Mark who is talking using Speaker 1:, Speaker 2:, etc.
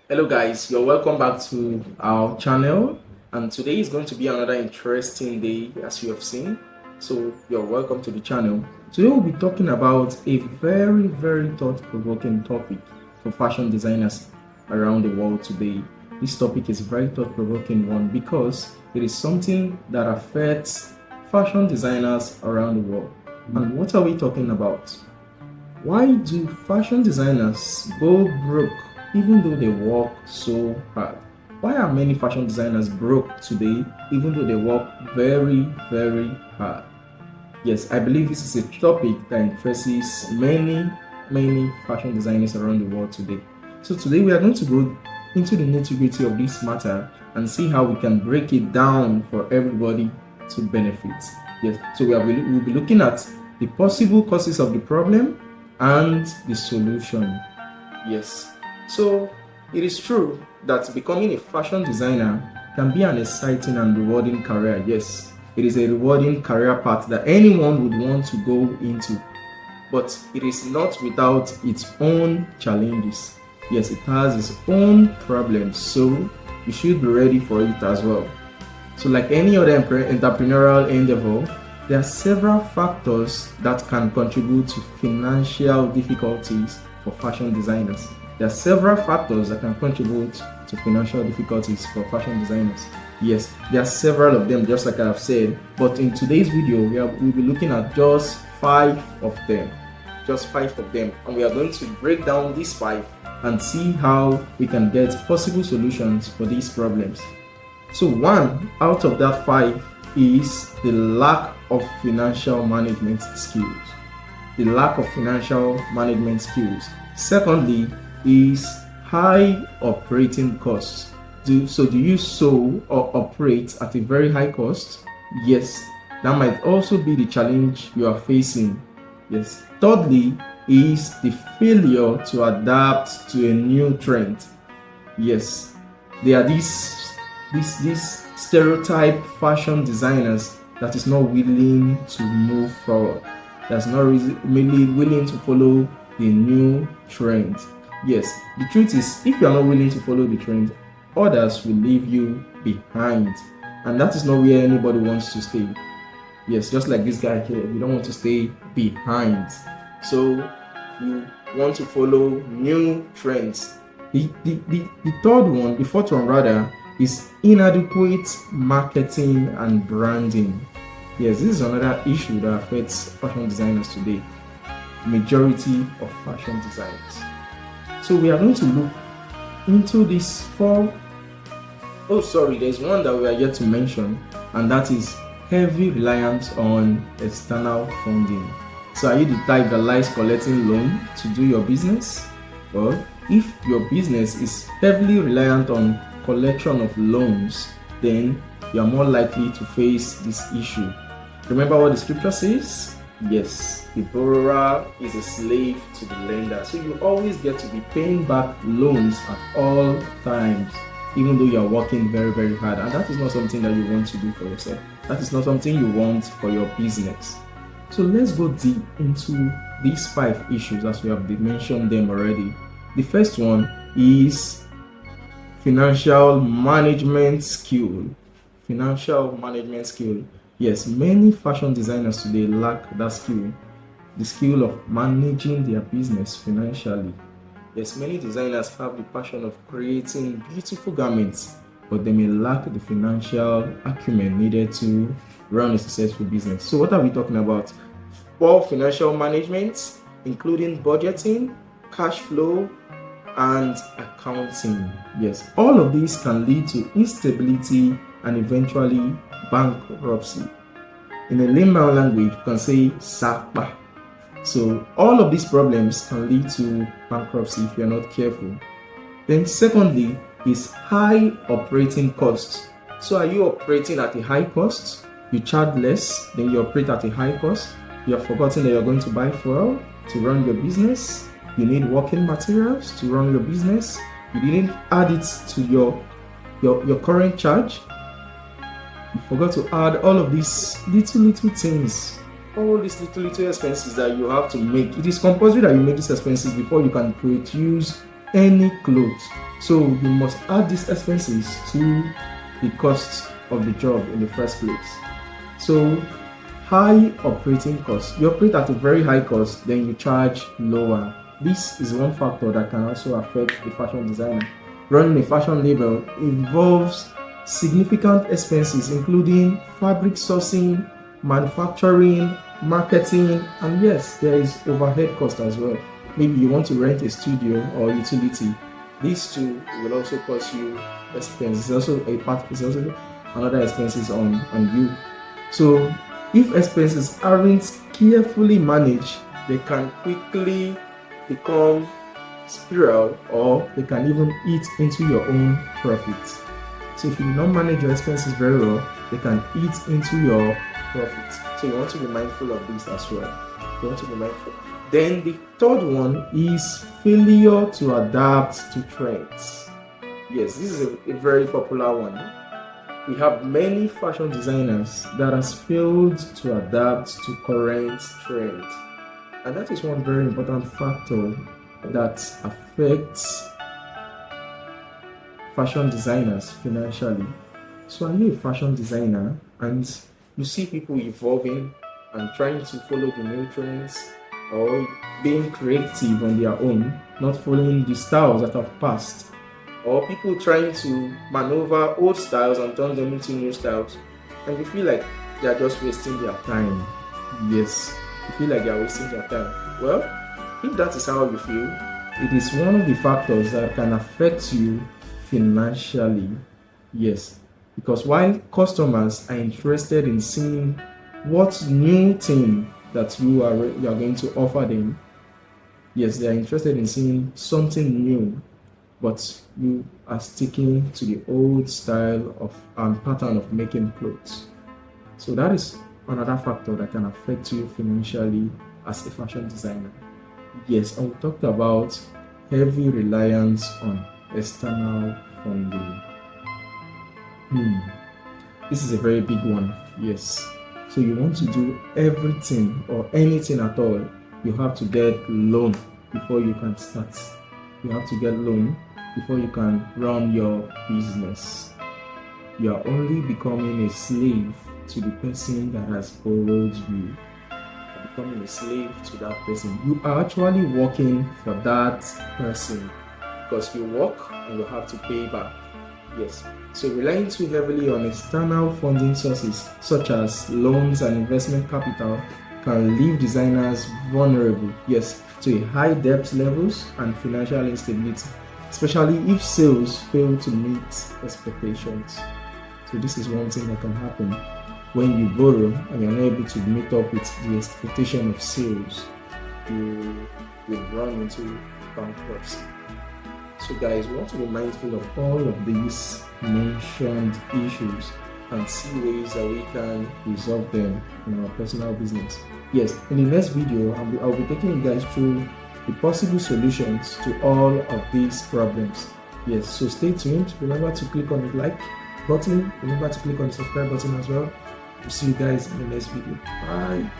Speaker 1: Hello guys, you're welcome back to our channel, and today is going to be another interesting day as you have seen. So you're welcome to the channel. Today we'll be talking about a very thought-provoking topic for fashion designers around the world today. This topic is a very thought-provoking one because it is something that affects fashion designers around the world. And what are we talking about? Why do fashion designers go broke even though they work so hard? Why are many fashion designers broke today even though they work very hard? Yes, I believe this is a topic that interests many fashion designers around the world today. So today we are going to go into the nitty-gritty of this matter and see how we can break it down for everybody to benefit. Yes, so we'll be looking at the possible causes of the problem and the solution. Yes, so it is true that becoming a fashion designer can be an exciting and rewarding career. Yes, it is a rewarding career path that anyone would want to go into, but it is not without its own challenges. Yes, it has its own problems, so you should be ready for it as well. So like any other entrepreneurial endeavor, there are several factors that can contribute to financial difficulties for fashion designers. There are several factors that can contribute to financial difficulties for fashion designers. Yes, there are several of them, just like I have said, but in today's video, we'll be looking at just 5 of them. Just 5 of them, and we are going to break down these 5 and see how we can get possible solutions for these problems. So one out of that 5 is the lack of financial management skills. The lack of financial management skills. Secondly is high operating costs. Do you sew or operate at a very high cost? Yes, that might also be the challenge you are facing. Yes. Thirdly is the failure to adapt to a new trend. Yes, there are these stereotype fashion designers that is not willing to move forward, that's not really willing to follow the new trend. Yes, the truth is, if you are not willing to follow the trend, others will leave you behind, and that is not where anybody wants to stay. Yes, just like this guy here, you don't want to stay behind, so you want to follow new trends. The fourth one rather, is inadequate marketing and branding. Yes, this is another issue that affects fashion designers today. Majority of fashion designers. So we are going to look into these 4. Oh, sorry, there's one that we are yet to mention, and that is heavy reliance on external funding. So are you the type that likes collecting loan to do your business? Well, if your business is heavily reliant on collection of loans, then you are more likely to face this issue. Remember what the scripture says? Yes, the borrower is a slave to the lender. So you always get to be paying back loans at all times, even though you are working very hard. And that is not something that you want to do for yourself. That is not something you want for your business. So let's go deep into these 5 issues as we have mentioned them already. The first one is financial management skill. Financial management skill. Yes, many fashion designers today lack that skill, the skill of managing their business financially. Yes, many designers have the passion of creating beautiful garments, but they may lack the financial acumen needed to run a successful business. So what are we talking about? For financial management, including budgeting, cash flow, and accounting. Yes, all of these can lead to instability and eventually bankruptcy. In a layman language, you can say sapa. So all of these problems can lead to bankruptcy if you're not careful. Then secondly is high operating costs. So are you operating at a high cost? You charge less, then you operate at a high cost. You have forgotten that you're going to buy fuel to run your business. You need working materials to run your business. You didn't add it to your current charge. You forgot to add all of these little things, all these little expenses that you have to make. It is compulsory that you make these expenses before you can produce any clothes. So you must add these expenses to the cost of the job in the first place. So high operating costs. You operate at a very high cost, then you charge lower. This is one factor that can also affect a fashion designer. Running a fashion label involves significant expenses, including fabric sourcing, manufacturing, marketing, and yes, there is overhead cost as well. Maybe you want to rent a studio or utility. These two will also cost you expenses. It's also another expenses on you. So if expenses aren't carefully managed, they can quickly become spiral, or they can even eat into your own profits. So if you do not manage your expenses very well, they can eat into your profits. So you want to be mindful of this as well. You want to be mindful. Then the third one is failure to adapt to trends. Yes, this is a very popular one. We have many fashion designers that has failed to adapt to current trends. And that is one very important factor that affects fashion designers financially. So are you a fashion designer and you see people evolving and trying to follow the new trends, or being creative on their own, not following the styles that have passed, or people trying to maneuver old styles and turn them into new styles, and you feel like they are just wasting their time? Yes, you feel like they are wasting their time. Well, if that is how you feel, it is one of the factors that can affect you financially. Yes, because while customers are interested in seeing what new thing that you are going to offer them, yes, they are interested in seeing something new, but you are sticking to the old style of and pattern of making clothes. So that is another factor that can affect you financially as a fashion designer. Yes, and we talked about heavy reliance on external funding. This is a very big one. Yes. So you want to do everything or anything at all, you have to get loan before you can start. You have to get loan before you can run your business. You are only becoming a slave to the person that has borrowed you. You're becoming a slave to that person. You are actually working for that person because you work and you have to pay back. Yes. So relying too heavily on external funding sources such as loans and investment capital can leave designers vulnerable, yes, to a high debt levels and financial instability, especially if sales fail to meet expectations. So this is one thing that can happen when you borrow and you're not able to meet up with the expectation of sales. You will run into bankruptcy. So guys, we want to be mindful of all of these mentioned issues and see ways that we can resolve them in our personal business. Yes, in the next video, I'll be taking you guys through the possible solutions to all of these problems. Yes, so stay tuned. Remember to click on the like button. Remember to click on the subscribe button as well. We'll see you guys in the next video. Bye.